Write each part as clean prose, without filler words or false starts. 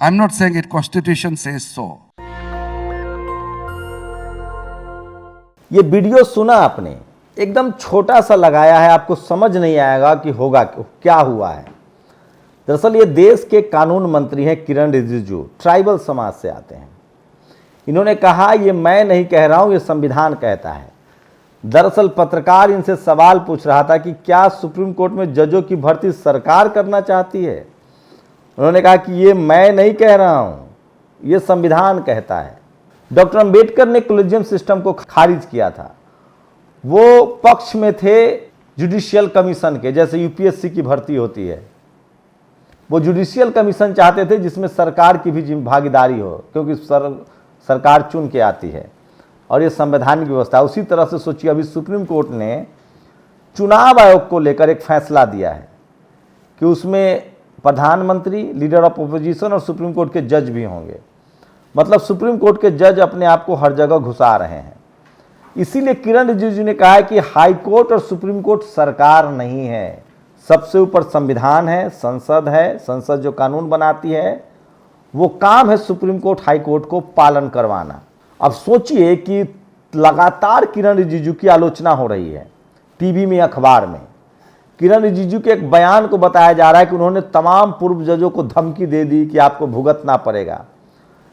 I'm not saying it, Constitution says so. ये video सुना आपने, एकदम छोटा सा लगाया है, आपको समझ नहीं आएगा कि होगा क्या हुआ है। दरअसल ये देश के कानून मंत्री हैं किरण रिजिजू, ट्राइबल समाज से आते हैं। इन्होंने कहा ये मैं नहीं कह रहा हूं, ये संविधान कहता है। दरअसल पत्रकार इनसे सवाल पूछ रहा था कि क्या सुप्रीम कोर्ट में जजों की भर्ती सरकार करना चाहती है। उन्होंने कहा कि ये मैं नहीं कह रहा हूं, ये संविधान कहता है। डॉक्टर अंबेडकर ने कॉलेजियम सिस्टम को खारिज किया था। वो पक्ष में थे जुडिशियल कमीशन के, जैसे यूपीएससी की भर्ती होती है। वो जुडिशियल कमीशन चाहते थे जिसमें सरकार की भी भागीदारी हो, क्योंकि सरकार चुन के आती है और ये संवैधानिक व्यवस्था। उसी तरह से सोचिए, अभी सुप्रीम कोर्ट ने चुनाव आयोग को लेकर एक फैसला दिया है कि उसमें प्रधानमंत्री, लीडर ऑफ अपोजिशन और सुप्रीम कोर्ट के जज भी होंगे। मतलब सुप्रीम कोर्ट के जज अपने आप को हर जगह घुसा रहे हैं। इसीलिए किरण रिजिजू ने कहा है कि हाई कोर्ट और सुप्रीम कोर्ट सरकार नहीं है, सबसे ऊपर संविधान है, संसद है। संसद जो कानून बनाती है, वो काम है सुप्रीम कोर्ट, हाई कोर्ट को पालन करवाना। अब सोचिए कि लगातार किरण रिजिजू की आलोचना हो रही है टीवी में, अखबार में। किरण रिजिजू के एक बयान को बताया जा रहा है कि उन्होंने तमाम पूर्व जजों को धमकी दे दी कि आपको भुगतना पड़ेगा।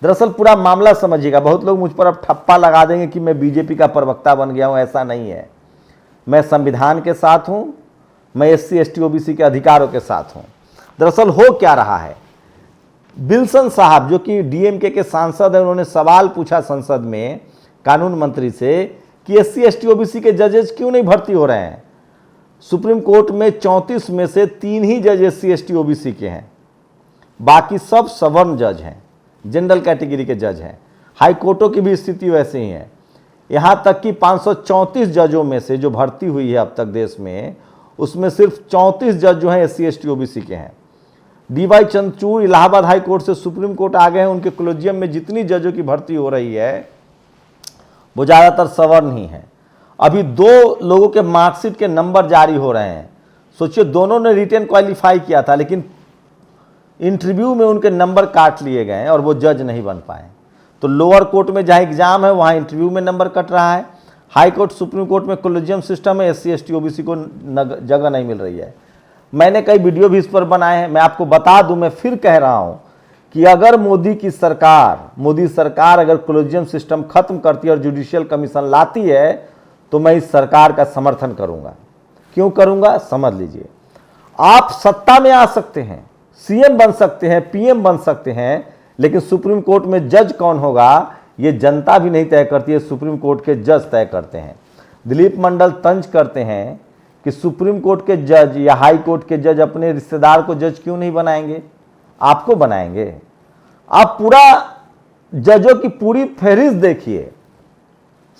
दरअसल पूरा मामला समझिएगा। बहुत लोग मुझ पर अब ठप्पा लगा देंगे कि मैं बीजेपी का प्रवक्ता बन गया हूं, ऐसा नहीं है। मैं संविधान के साथ हूं, मैं एससी एसटी ओबीसी के अधिकारों के साथ हूं। दरअसल हो क्या रहा है, विल्सन साहब जो कि डीएमके के सांसद हैं, उन्होंने सवाल पूछा संसद में कानून मंत्री से कि एससी एसटी ओबीसी के जजेस क्यों नहीं भर्ती हो रहे हैं। सुप्रीम कोर्ट में 34 में से 3 ही जज एससी एसटी ओबीसी के हैं, बाकी सब सवर्ण जज हैं, जनरल कैटेगरी के जज हैं। हाई कोर्टों की भी स्थिति वैसे ही है। यहां तक कि 534 जजों में से जो भर्ती हुई है अब तक देश में, उसमें सिर्फ 34 जज जो हैं एससी एसटी ओबीसी के हैं। D Y Chandrachud Allahabad high court से सुप्रीम कोर्ट आ गए हैं। उनके कॉलेजियम में जितनी जजों की भर्ती हो रही है वो ज़्यादातर सवर्ण ही है। अभी 2 लोगों के मार्कशीट के नंबर जारी हो रहे हैं। सोचिए, दोनों ने रिटेन क्वालिफाई किया था, लेकिन इंटरव्यू में उनके नंबर काट लिए गए और वो जज नहीं बन पाए। तो लोअर कोर्ट में जहाँ एग्जाम है वहाँ इंटरव्यू में नंबर कट रहा है। हाई कोर्ट, सुप्रीम कोर्ट में कॉलेजियम सिस्टम है, एससी एसटी ओबीसी को जगह नहीं मिल रही है। मैंने कई वीडियो भी इस पर बनाए हैं। मैं आपको बता दूं, मैं फिर कह रहा हूं कि अगर मोदी सरकार अगर कॉलेजियम सिस्टम खत्म करती है और जुडिशियल कमीशन लाती है, तो मैं इस सरकार का समर्थन करूंगा। क्यों करूंगा, समझ लीजिए। आप सत्ता में आ सकते हैं, सीएम बन सकते हैं, पीएम बन सकते हैं, लेकिन सुप्रीम कोर्ट में जज कौन होगा ये जनता भी नहीं तय करती है, सुप्रीम कोर्ट के जज तय करते हैं। दिलीप मंडल तंज करते हैं कि सुप्रीम कोर्ट के जज या हाई कोर्ट के जज अपने रिश्तेदार को जज क्यों नहीं बनाएंगे, आपको बनाएंगे। आप पूरा जजों की पूरी फहरिस्त देखिए।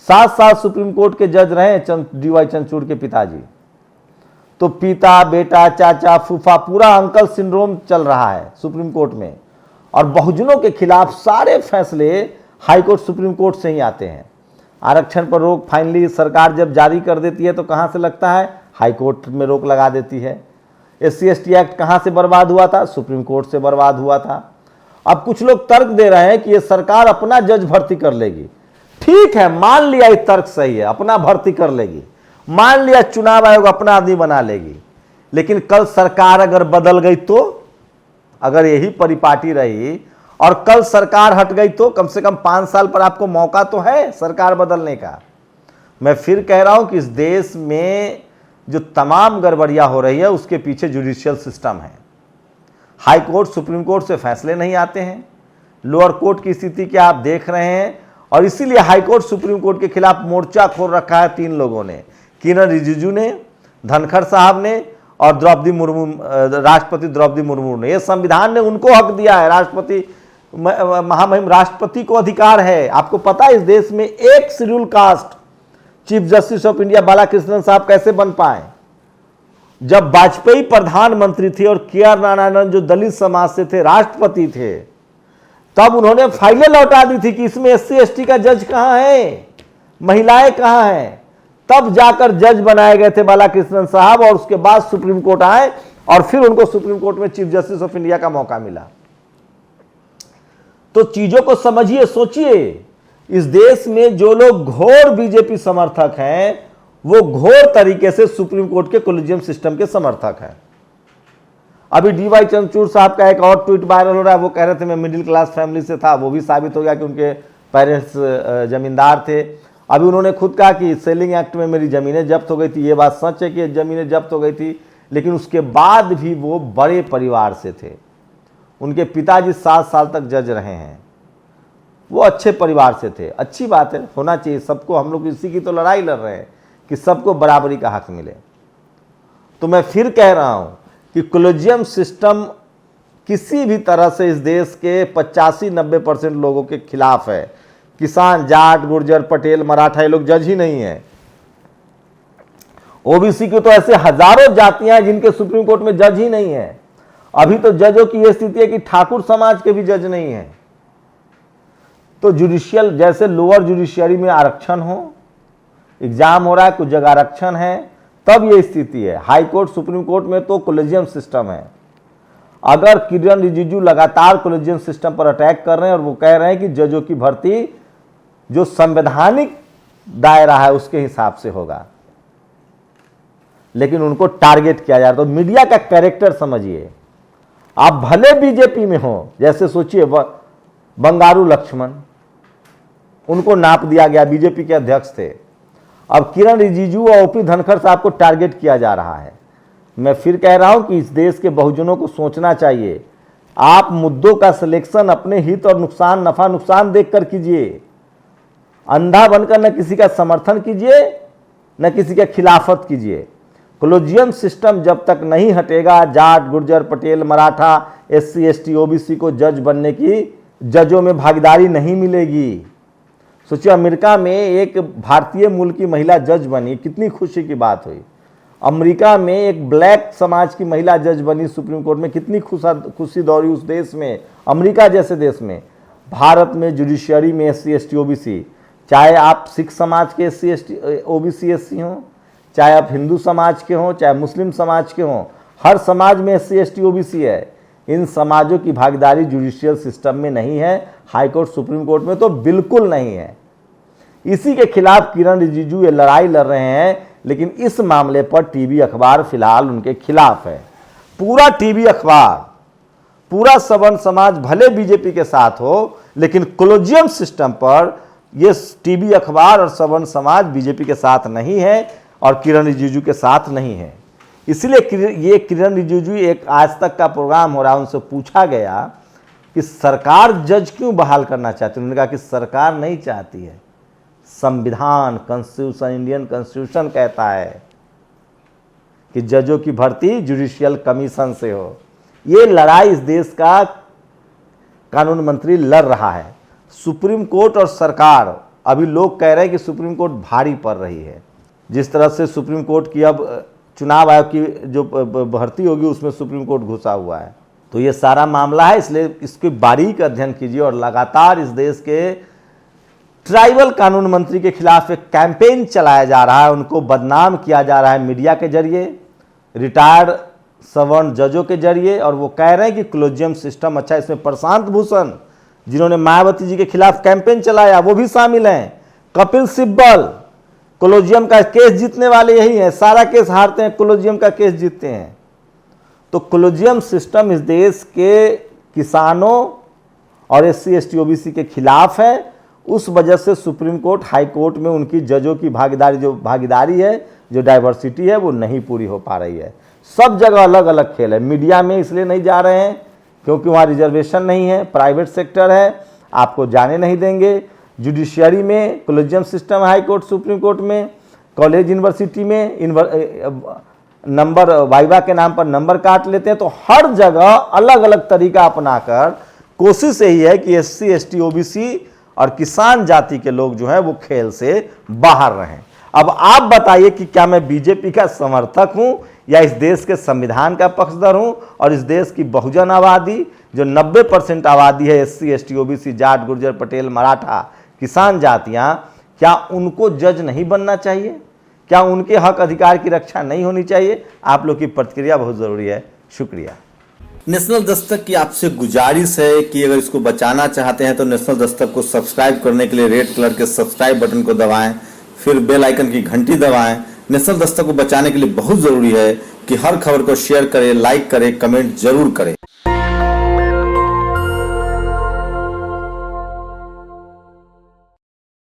7 साल सुप्रीम कोर्ट के जज रहे डीवाई चंद्रचूड़ के पिताजी। तो पिता, बेटा, चाचा, फूफा, पूरा अंकल सिंड्रोम चल रहा है सुप्रीम कोर्ट में। और बहुजनों के खिलाफ सारे फैसले हाई कोर्ट, सुप्रीम कोर्ट से ही आते हैं। आरक्षण पर रोक फाइनली सरकार जब जारी कर देती है तो कहां से लगता है, हाई कोर्ट में रोक लगा देती है। एससी एसटी एक्ट कहां से बर्बाद हुआ था, सुप्रीम कोर्ट से बर्बाद हुआ था। अब कुछ लोग तर्क दे रहे हैं कि ये सरकार अपना जज भर्ती कर लेगी। ठीक है, मान लिया ये तर्क सही है, अपना भर्ती कर लेगी। मान लिया चुनाव आयोग अपना आदमी बना लेगी, लेकिन कल सरकार अगर बदल गई तो, अगर यही परिपाटी रही और कल सरकार हट गई तो, कम से कम 5 साल पर आपको मौका तो है सरकार बदलने का। मैं फिर कह रहा हूं कि इस देश में जो तमाम गड़बड़ियां हो रही है उसके पीछे जुडिशियल सिस्टम है। हाई कोर्ट, सुप्रीम कोर्ट से फैसले नहीं आते हैं। लोअर कोर्ट की स्थिति क्या आप देख रहे हैं। और इसीलिए हाई कोर्ट, सुप्रीम कोर्ट के खिलाफ मोर्चा खोल रखा है 3 लोगों ने, किरण रिजिजू ने, धनखड़ साहब ने और राष्ट्रपति द्रौपदी मुर्मू ने। यह संविधान ने उनको हक दिया है, राष्ट्रपति, महामहिम राष्ट्रपति को अधिकार है। आपको पता है इस देश में एक schedule caste chief justice of India Balakrishnan साहब कैसे बन पाए। जब वाजपेयी प्रधानमंत्री थे और के.आर. नारायणन जो दलित समाज से थे राष्ट्रपति थे, तब उन्होंने फाइलें लौटा दी थी कि इसमें एससी एसटी का जज कहां है, महिलाएं कहां हैं। तब जाकर जज बनाए गए थे बालाकृष्णन साहब, और उसके बाद सुप्रीम कोर्ट आए और फिर उनको सुप्रीम कोर्ट में चीफ जस्टिस ऑफ इंडिया का मौका मिला। तो चीजों को समझिए, सोचिए। इस देश में जो लोग घोर बीजेपी समर्थक हैं वो घोर तरीके से सुप्रीम कोर्ट के कोलिजियम सिस्टम के समर्थक हैं। अभी डीवाई चंद्रचूड़ साहब का एक और ट्वीट वायरल हो रहा है, वो कह रहे थे मैं मिडिल क्लास फैमिली से था, वो भी साबित हो गया कि उनके पेरेंट्स जमींदार थे। अभी उन्होंने खुद कहा कि सेलिंग एक्ट में मेरी ज़मीनें जब्त हो गई थी। ये बात सच है कि ज़मीनें जब्त हो गई थी, लेकिन उसके बाद भी वो बड़े परिवार से थे। उनके पिताजी 7 साल तक जज रहे हैं, वो अच्छे परिवार से थे। अच्छी बात है, होना चाहिए सबको। हम लोग इसी की तो लड़ाई लड़ रहे हैं कि सबको बराबरी का हक मिले। तो मैं फिर कह रहा हूं कि कोलिजियम सिस्टम किसी भी तरह से इस देश के 85-90% लोगों के खिलाफ है। किसान, जाट, गुर्जर, पटेल, मराठा, ये लोग जज ही नहीं है। ओबीसी की तो ऐसे हजारों जातियां हैं जिनके सुप्रीम कोर्ट में जज ही नहीं है। अभी तो जजों की यह स्थिति है कि ठाकुर समाज के भी जज नहीं है। तो जुडिशियल, जैसे लोअर जुडिशियरी में आरक्षण हो, एग्जाम हो रहा है, कुछ जगह आरक्षण है, तब ये स्थिति है। हाई कोर्ट, सुप्रीम कोर्ट में तो कोलिजियम सिस्टम है। अगर किरण रिजिजू लगातार कोलिजियम सिस्टम पर अटैक कर रहे हैं और वो कह रहे हैं कि जजों की भर्ती जो संवैधानिक दायरा है उसके हिसाब से होगा, लेकिन उनको टारगेट किया जा रहा है। तो मीडिया का कैरेक्टर समझिए। आप भले बीजेपी में हो, जैसे सोचिए बंगारू लक्ष्मण, उनको नाप दिया गया, बीजेपी के अध्यक्ष थे। अब किरण रिजिजू और ओपी धनखड़ साहब को टारगेट किया जा रहा है। मैं फिर कह रहा हूं कि इस देश के बहुजनों को सोचना चाहिए। आप मुद्दों का सिलेक्शन अपने हित और नुकसान, नफा नुकसान देखकर कीजिए। अंधा बनकर न किसी का समर्थन कीजिए न किसी का खिलाफत कीजिए। कोलिजियम सिस्टम जब तक नहीं हटेगा, Jat, Gurjar, Patel, Maratha, SC, ST, OBC को जज बनने की, जजों में भागीदारी नहीं मिलेगी। सोचिए, अमेरिका में एक भारतीय मूल की महिला जज बनी, कितनी खुशी की बात हुई। अमेरिका में एक ब्लैक समाज की महिला जज बनी सुप्रीम कोर्ट में, कितनी खुशी दौड़ी उस देश में, अमेरिका जैसे देश में। भारत में जुडिशियरी में SC, ST, OBC, चाहे आप सिख समाज के SC, ST, OBC, SC हों, चाहे आप हिंदू समाज के हों, चाहे मुस्लिम समाज के हों, हर समाज में SC, ST, OBC है। इन समाजों की भागीदारी जुडिशियल सिस्टम में नहीं है, हाई कोर्ट, सुप्रीम कोर्ट में तो बिल्कुल नहीं है। इसी के खिलाफ किरण रिजिजू ये लड़ाई लड़ रहे हैं, लेकिन इस मामले पर टीवी अखबार फिलहाल उनके खिलाफ है। पूरा टीवी अखबार, पूरा सवर्ण समाज भले बीजेपी के साथ हो, लेकिन कोलिजियम सिस्टम पर ये टीवी अखबार और सवर्ण समाज बीजेपी के साथ नहीं है और किरण रिजिजू के साथ नहीं है। इसलिए ये किरण रिजिजू, एक आज तक का प्रोग्राम हो रहा है, उनसे पूछा गया कि सरकार जज क्यों बहाल करना चाहती है। उन्होंने कहा कि सरकार नहीं चाहती है, संविधान, कॉन्स्टिट्यूशन, इंडियन कॉन्स्टिट्यूशन कहता है कि जजों की भर्ती जुडिशियल कमीशन से हो। ये लड़ाई इस देश का कानून मंत्री लड़ रहा है। सुप्रीम कोर्ट और सरकार, अभी लोग कह रहे हैं कि सुप्रीम कोर्ट भारी पड़ रही है। जिस तरह से सुप्रीम कोर्ट की अब चुनाव आयोग की जो भर्ती होगी उसमें सुप्रीम कोर्ट घुसा हुआ है। तो ये सारा मामला है, इसलिए इसके बारीक अध्ययन कीजिए। और लगातार इस देश के ट्राइबल कानून मंत्री के खिलाफ एक कैंपेन चलाया जा रहा है, उनको बदनाम किया जा रहा है मीडिया के जरिए, रिटायर्ड सवर्ण जजों के जरिए। और वो कह रहे हैं कि कोलिजियम सिस्टम अच्छा। इसमें प्रशांत भूषण, जिन्होंने मायावती जी के खिलाफ कैंपेन चलाया, वो भी शामिल हैं। कपिल सिब्बल, कोलिजियम का केस जीतने वाले यही हैं। सारा केस हारते हैं, कोलिजियम का केस जीतते हैं। तो कोलिजियम सिस्टम इस देश के किसानों और SC, ST, OBC के खिलाफ है। उस वजह से सुप्रीम कोर्ट, हाई कोर्ट में उनकी जजों की भागीदारी है, जो डाइवर्सिटी है, वो नहीं पूरी हो पा रही है। सब जगह अलग अलग खेल है। मीडिया में इसलिए नहीं जा रहे हैं क्योंकि वहाँ रिजर्वेशन नहीं है, प्राइवेट सेक्टर है, आपको जाने नहीं देंगे। जुडिशियरी में collegium system, high court, supreme court में, कॉलेज, यूनिवर्सिटी में नंबर, वाइवा के नाम पर नंबर काट लेते हैं। तो हर जगह अलग अलग तरीका अपनाकर कोशिश यही है कि SC, ST, OBC और किसान जाति के लोग जो हैं वो खेल से बाहर रहें। अब आप बताइए कि क्या मैं बीजेपी का समर्थक हूं या इस देश के संविधान का पक्षधर हूं और इस देश की बहुजन आबादी, जो 90% आबादी है, SC, ST, OBC, Jat, Gurjar, Patel, Maratha, किसान जातियां, क्या उनको जज नहीं बनना चाहिए? क्या उनके हक अधिकार की रक्षा नहीं होनी चाहिए? आप लोग की प्रतिक्रिया बहुत ज़रूरी है। शुक्रिया। नेशनल दस्तक की आपसे गुजारिश है कि अगर इसको बचाना चाहते हैं तो नेशनल दस्तक को सब्सक्राइब करने के लिए रेड कलर के सब्सक्राइब बटन को दबाएं, फिर बेल आइकन की घंटी दबाएं। नेशनल दस्तक को बचाने के लिए बहुत जरूरी है कि हर खबर को शेयर करें, लाइक करें, कमेंट जरूर करें।